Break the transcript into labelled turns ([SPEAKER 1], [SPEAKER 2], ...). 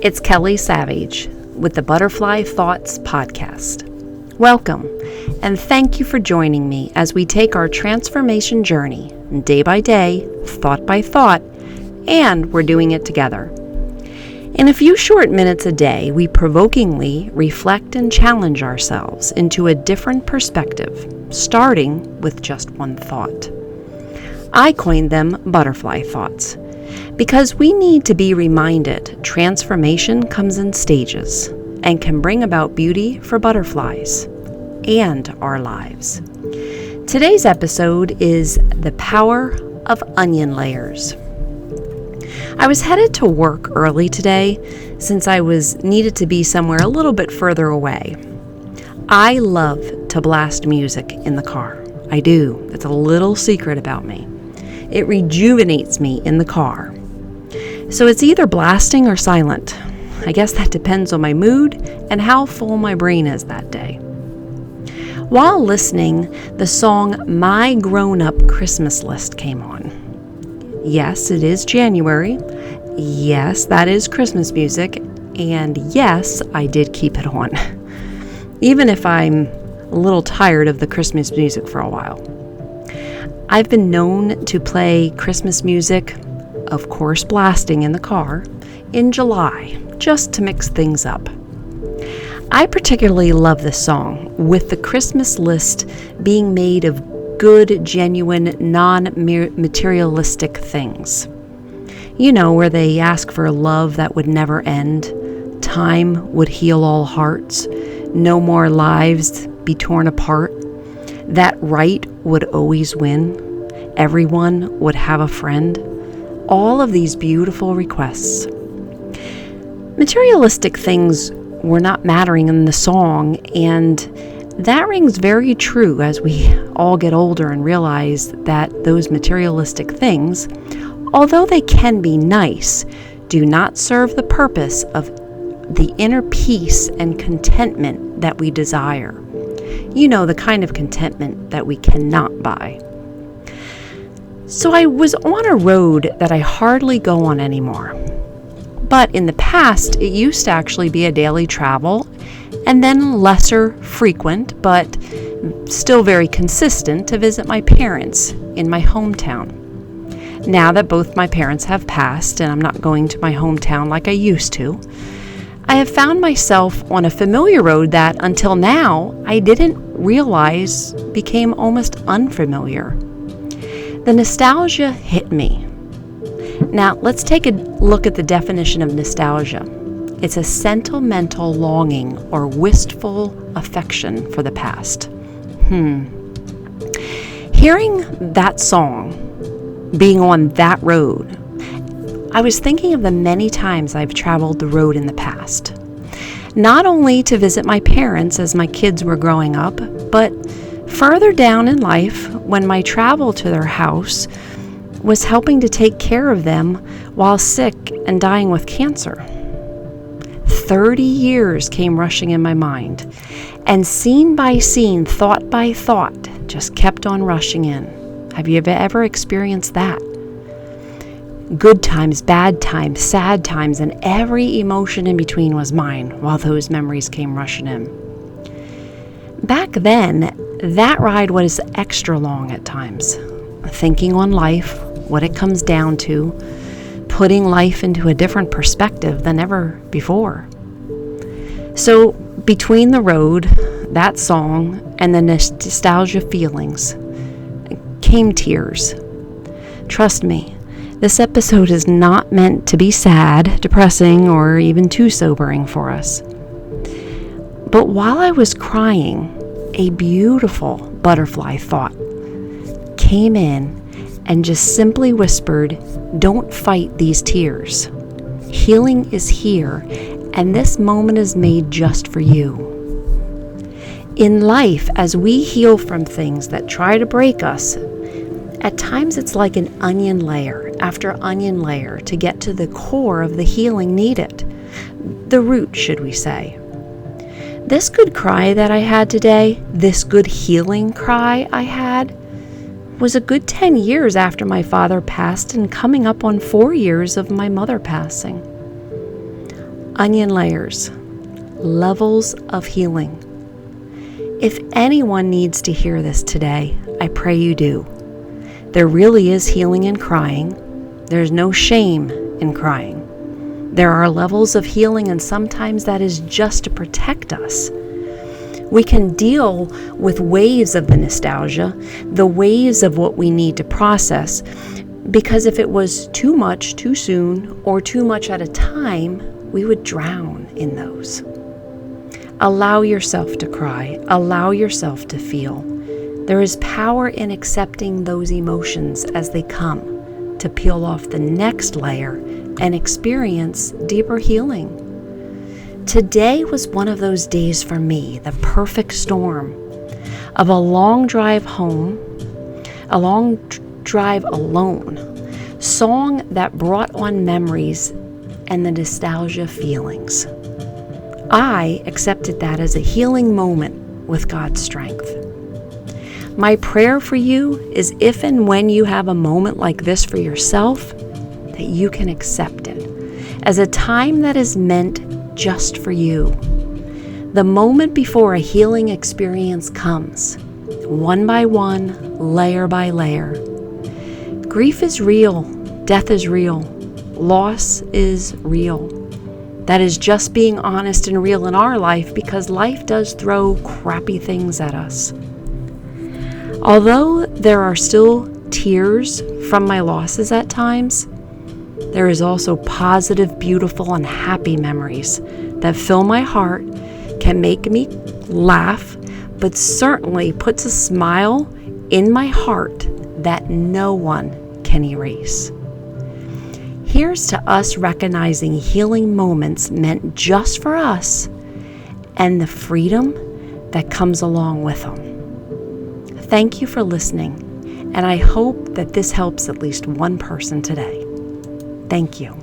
[SPEAKER 1] It's Kelly Savage with the Butterfly Thoughts Podcast. Welcome, and thank you for joining me as we take our transformation journey day by day, thought by thought, and we're doing it together. In a few short minutes a day, we provokingly reflect and challenge ourselves into a different perspective, starting with just one thought. I coined them butterfly thoughts, because we need to be reminded transformation comes in stages and can bring about beauty for butterflies and our lives. Today's episode is the power of onion layers. I was headed to work early today since I was needed to be somewhere a little bit further away. I love to blast music in the car. I do. That's a little secret about me. It rejuvenates me in the car. So it's either blasting or silent. I guess that depends on my mood and how full my brain is that day. While listening, the song My Grown Up Christmas List came on. Yes, it is January. Yes, that is Christmas music. And yes, I did keep it on. Even if I'm a little tired of the Christmas music for a while. I've been known to play Christmas music, of course blasting in the car, in July, just to mix things up. I particularly love this song, with the Christmas list being made of good, genuine, non-materialistic things. You know, where they ask for a love that would never end, time would heal all hearts, no more lives be torn apart, that right would always win, everyone would have a friend. All of these beautiful requests. Materialistic things were not mattering in the song, and that rings very true as we all get older and realize that those materialistic things, although they can be nice, do not serve the purpose of the inner peace and contentment that we desire. You know, the kind of contentment that we cannot buy. So I was on a road that I hardly go on anymore. But in the past, it used to actually be a daily travel, and then lesser frequent, but still very consistent, to visit my parents in my hometown. Now that both my parents have passed and I'm not going to my hometown like I used to, I have found myself on a familiar road that until now I didn't realize became almost unfamiliar. The nostalgia hit me. Now, let's take a look at the definition of nostalgia. It's a sentimental longing or wistful affection for the past. Hearing that song, being on that road, I was thinking of the many times I've traveled the road in the past. Not only to visit my parents as my kids were growing up, but further down in life, when my travel to their house was helping to take care of them while sick and dying with cancer. 30 years came rushing in my mind, and scene by scene, thought by thought, just kept on rushing in. Have you ever experienced that? Good times, bad times, sad times, and every emotion in between was mine while those memories came rushing in. Back then, that ride was extra long at times, thinking on life, what it comes down to, putting life into a different perspective than ever before. So between the road, that song, and the nostalgia feelings came tears. Trust me, this episode is not meant to be sad, depressing, or even too sobering for us. But while I was crying, a beautiful butterfly thought came in and just simply whispered, "Don't fight these tears. Healing is here, and this moment is made just for you." In life, as we heal from things that try to break us, at times it's like an onion layer after onion layer to get to the core of the healing needed. The root, should we say. This good cry that I had today, this good healing cry I had, was a good 10 years after my father passed and coming up on 4 years of my mother passing. onion layers, levels of healing. If anyone needs to hear this today, I pray you do. There really is healing in crying. There's no shame in crying. There are levels of healing, and sometimes that is just to protect us. We can deal with waves of the nostalgia, the waves of what we need to process, because if it was too much too soon or too much at a time, we would drown in those. Allow yourself to cry. Allow yourself to feel. There is power in accepting those emotions as they come to peel off the next layer and experience deeper healing. Today was one of those days for me, the perfect storm of a long drive home, a long drive alone, song that brought on memories and the nostalgia feelings. I accepted that as a healing moment with God's strength. My prayer for you is if and when you have a moment like this for yourself, that you can accept it as a time that is meant just for you. The moment before a healing experience comes, one by one, layer by layer. Grief is real. Death is real. Loss is real. That is just being honest and real in our life, because life does throw crappy things at us. Although there are still tears from my losses at times, there is also positive, beautiful, and happy memories that fill my heart, can make me laugh, but certainly puts a smile in my heart that no one can erase. Here's to us recognizing healing moments meant just for us and the freedom that comes along with them. Thank you for listening, and I hope that this helps at least one person today. Thank you.